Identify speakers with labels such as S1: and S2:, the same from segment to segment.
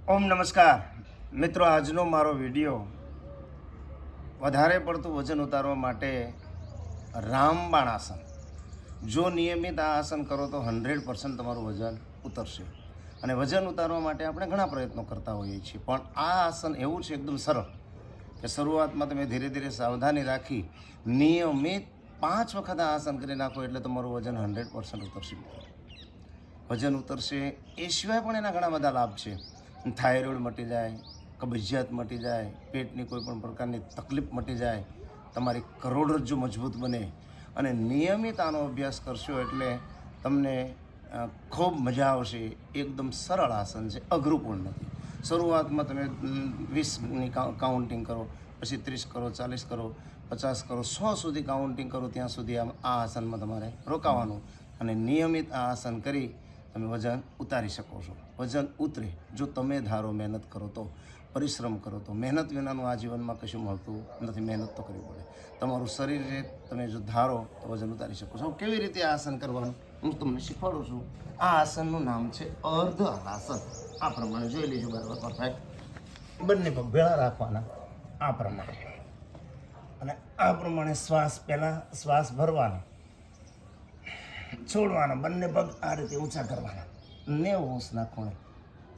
S1: ઓમ નમસ્કાર મિત્રો, આજનો મારો વિડીયો વધારે પડતું વજન ઉતારવા માટે રામબાણ આસન. જો નિયમિત આ આસન કરો તો 100% તમારું વજન ઉતરશે. અને વજન ઉતારવા માટે આપણે ઘણા પ્રયત્નો કરતા હોઈએ છીએ, પણ આ આસન એવું છે એકદમ સરળ કે શરૂઆતમાં તમે ધીરે ધીરે સાવધાની રાખી નિયમિત 5 વખત આ આસન કરી નાખો એટલે તમારું વજન 100% ઉતરશે. વજન ઉતરશે એ સિવાય પણ એના ઘણા બધા લાભ છે. થાઇરોઇડ મટી જાય, કબજિયાત મટી જાય, પેટની કોઈ પણ પ્રકારની તકલીફ મટી જાય, તમારી કરોડરજ્જુ મજબૂત બને. અને નિયમિત આનો અભ્યાસ કરશો એટલે તમને ખૂબ મજા આવશે. એકદમ સરળ આસન છે, અઘરું પણ નથી. શરૂઆતમાં તમે 20ની કાઉન્ટિંગ કરો, પછી 30 કરો, 40 કરો, 50 કરો, 100 સુધી કાઉન્ટિંગ કરો, ત્યાં સુધી આ આસનમાં તમારે રોકાવાનું. અને નિયમિત આ આસન કરી તમે વજન ઉતારી શકો છો. વજન ઉતરે જો તમે ધારો, મહેનત કરો તો, પરિશ્રમ કરો તો. મહેનત વિનાનું આ જીવનમાં કશું મળતું નથી. મહેનત તો કરવી પડે. તમારું શરીર તમે જો ધારો તો વજન ઉતારી શકો છો. કેવી રીતે આ આસન કરવાનું હું તમને શીખવાડું છું. આ આસનનું નામ છે અર્ધ હલાસન. આ પ્રમાણે જોઈ લેજો બરાબર, પરફેક્ટ. બંને પગ ભેળા રાખવાના આ પ્રમાણે, અને આ પ્રમાણે પહેલાં શ્વાસ ભરવાનો, છોડવાનો. બંને પગ આ રીતે ઊંચા કરવાના, 90°ના ખૂણે.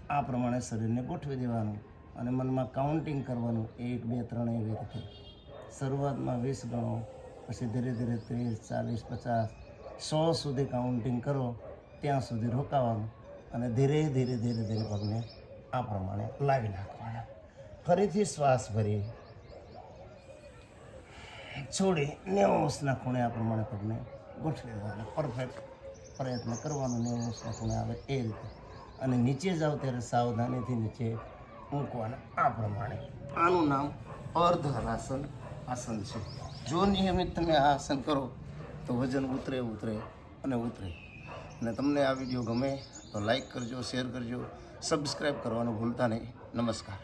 S1: આ પ્રમાણે શરીરને ગોઠવી દેવાનું અને મનમાં કાઉન્ટિંગ કરવાનું, 1 2 3 એવી રીતે. શરૂઆતમાં 20 ગણો, પછી ધીરે ધીરે 30 40 50 100 સુધી કાઉન્ટિંગ કરો, ત્યાં સુધી રોકાવાનું. અને ધીરે ધીરે ધીરે ધીરે પગને આ પ્રમાણે લાવી નાખવાના. ફરીથી શ્વાસ ભરી છોડી 90°ના ખૂણે આ પ્રમાણે પગને ગોઠવી દેવાના. પરફેક્ટ પ્રયત્ન કરવાનો 90°ના ખૂણે આવે એ રીતે. અને નીચે જાઓ ત્યારે સાવધાનીથી નીચે મૂકવાના આ પ્રમાણે. આનું નામ અર્ધ હલાસન આસન છે. જો નિયમિત તમે આ આસન કરો તો વજન ઉતરે અને ઉતરે. અને તમને આ વિડીયો ગમે તો લાઈક કરજો, શેર કરજો, સબસ્ક્રાઈબ કરવાનું ભૂલતા નહીં. નમસ્કાર.